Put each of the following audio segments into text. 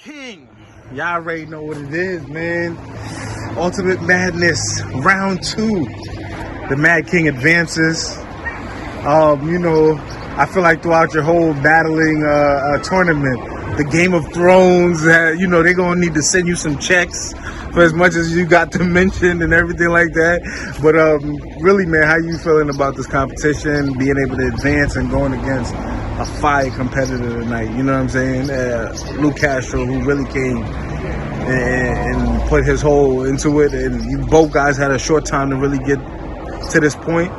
King. Y'all already know what it is, man. Ultimate Madness, round 2. The Mad King advances. I feel like throughout your whole battling tournament, the Game of Thrones, they're going to need to send you some checks for as much as you got to mention and everything like that. But really, man, how you feeling about this competition, being able to advance and going against a fire competitor tonight? You know what I'm saying? Lu Castro, who really came and put his whole into it. And you both guys had a short time to really get to this point.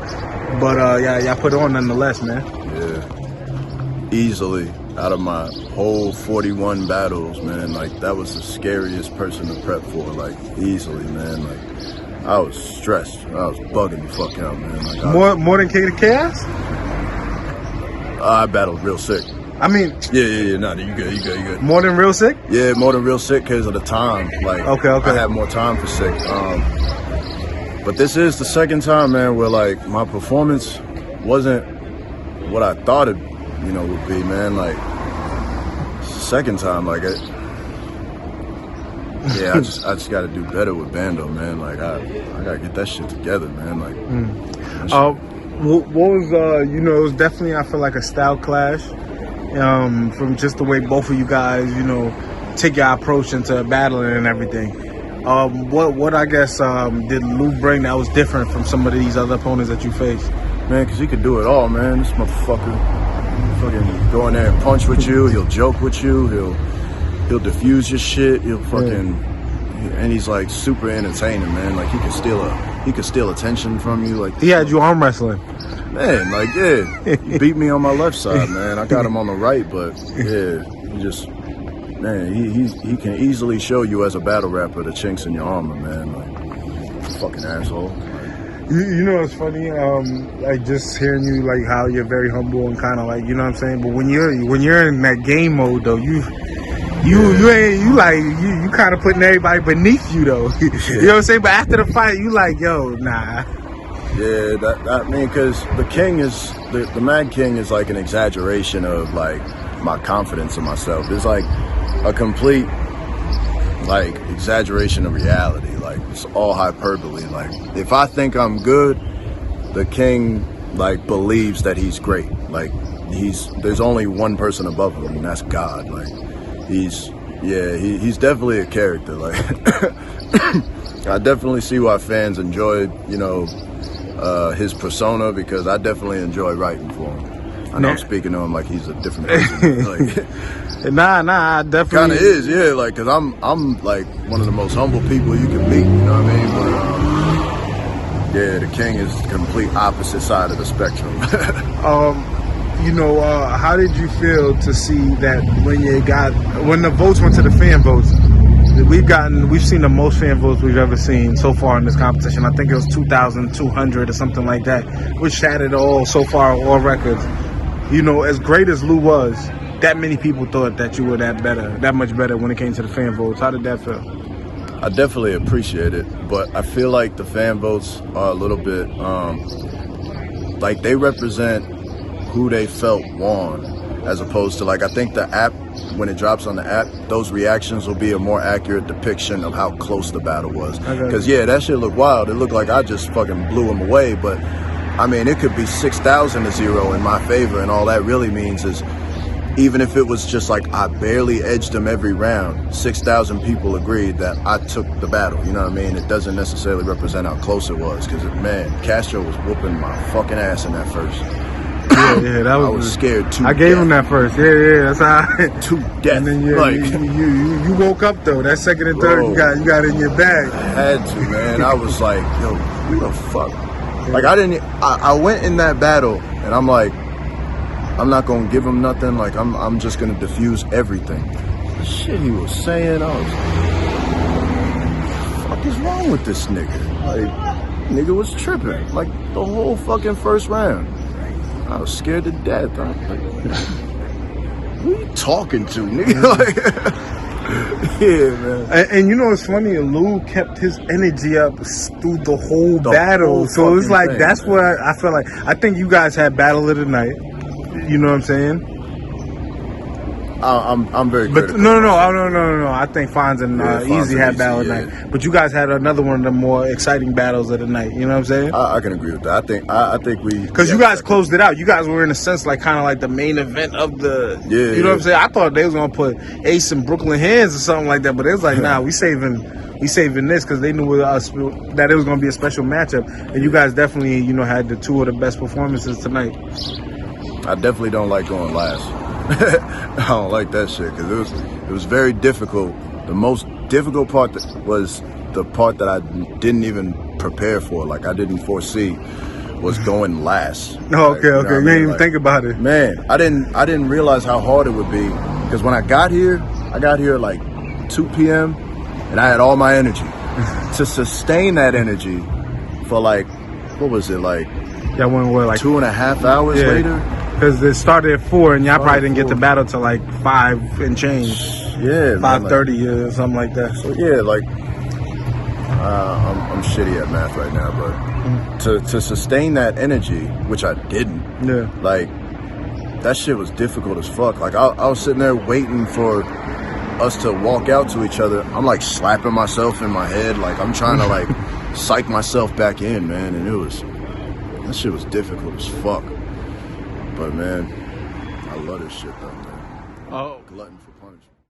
But y'all put on nonetheless, man. Yeah. Easily. Out of my whole 41 battles, man, like, that was the scariest person to prep for, like, easily, man. Like, I was stressed. I was bugging the fuck out, man. Like, more than King of Chaos? I battled real sick. I mean... Yeah. No, you good. More than real sick? Yeah, more than real sick because of the time. Like, okay. I had more time for sick. But this is the second time, man, where, like, my performance wasn't what I thought it would be, man. Like, second time, like, I just got to do better with Bando, man. Like, I got to get that shit together, man. Like, what was, it was definitely, I feel like, a style clash from just the way both of you guys, take your approach into battling and everything. What I guess did Lu bring that was different from some of these other opponents that you faced? Man, because he could do it all, man. This motherfucker fucking go in there and punch with you. He'll joke with you. He'll diffuse your shit. He'll fucking and he's like super entertaining, man. Like, he could steal attention from you. Like, he had you arm wrestling, man. Like, yeah, he beat me on my left side, man. I got him on the right, but yeah, he can easily show you as a battle rapper the chinks in your armor, man. Like, fucking asshole. It's funny, like, just hearing you, like, how you're very humble and kind of like, you know what I'm saying? But when you're in that game mode, though, you kind of putting everybody beneath you, though. You know what I'm saying? But after the fight, you like, yo, nah. Yeah, I mean, because the Mad King is like an exaggeration of, like, my confidence in myself. It's like a complete, like, exaggeration of reality. Like, it's all hyperbole. Like, if I think I'm good, the King, like, believes that he's great. Like, there's only one person above him, and that's God. Like, he's definitely a character. Like, I definitely see why fans enjoyed, his persona, because I definitely enjoy writing for him. I know I'm speaking to him like he's a different person. Like, Nah, definitely. Kind of is, yeah. Like, cause I'm like one of the most humble people you can meet. You know what I mean? But yeah, the King is the complete opposite side of the spectrum. How did you feel to see that when the votes went to the fan votes? We've seen the most fan votes we've ever seen so far in this competition. I think it was 2,200 or something like that, which shattered all records. As great as Lu was, that many people thought that you were that much better when it came to the fan votes. How did that feel? I definitely appreciate it, but I feel like the fan votes are a little bit, like, they represent who they felt won, as opposed to, like, I think the app, when it drops on the app, those reactions will be a more accurate depiction of how close the battle was. Because, yeah, that shit looked wild. It looked like I just fucking blew him away, but, I mean, it could be 6,000-0 in my favor, and all that really means is, even if it was just like I barely edged him every round, 6,000 people agreed that I took the battle. You know what I mean? It doesn't necessarily represent how close it was, because, man, Castro was whooping my fucking ass in that first. Yeah, that was. I was scared to I gave him that first. Yeah, that's how. To death. And then you woke up though. That second and third, Bro, you got it in your bag. I had to, man. I was like, yo, who the fuck? Like, I went in that battle, and I'm like, I'm not gonna give him nothing. Like, I'm just gonna diffuse everything. The shit he was saying, I was like, what the fuck is wrong with this nigga? Like, nigga was tripping. Like, the whole fucking first round. I was scared to death. I was like, who are you talking to, nigga? Like, yeah, man. And it's funny, Lu kept his energy up through the whole battle. So it's like, that's what I feel like. I think you guys had battle of the night. You know what I'm saying? I'm very But critical. no. I think Fonz and Fonz Easy and had Easy, battle yeah. tonight. But you guys had another one of the more exciting battles of the night. You know what I'm saying? I can agree with that. I think we, Because you guys closed it out. You guys were in a sense like kind of like the main event of the. Yeah, you know what I'm saying? I thought they was gonna put Ace and Brooklyn Hands or something like that, but it was like, nah, we saving this because they knew that it was gonna be a special matchup, and you guys definitely had the two of the best performances tonight. I definitely don't like going last. I don't like that shit because it was very difficult. The most difficult part was the part that I didn't even prepare for. Like I didn't foresee was going last. Oh, okay. You You didn't even think about it. Man, I didn't realize how hard it would be because when I got here like 2 p.m. and I had all my energy to sustain that energy for like what was it like? Y'all went what, like 2.5 hours later. Because it started at 4 and y'all probably didn't get the battle till like 5 and change. Yeah, 5:30 or something like that. So yeah, like I'm shitty at math right now, but to sustain that energy, which I didn't. Yeah. Like that shit was difficult as fuck. Like I was sitting there waiting for us to walk out to each other. I'm like slapping myself in my head, like I'm trying to like psych myself back in, man. And that shit was difficult as fuck. But man, I love this shit though, man. Oh. Glutton for punishment.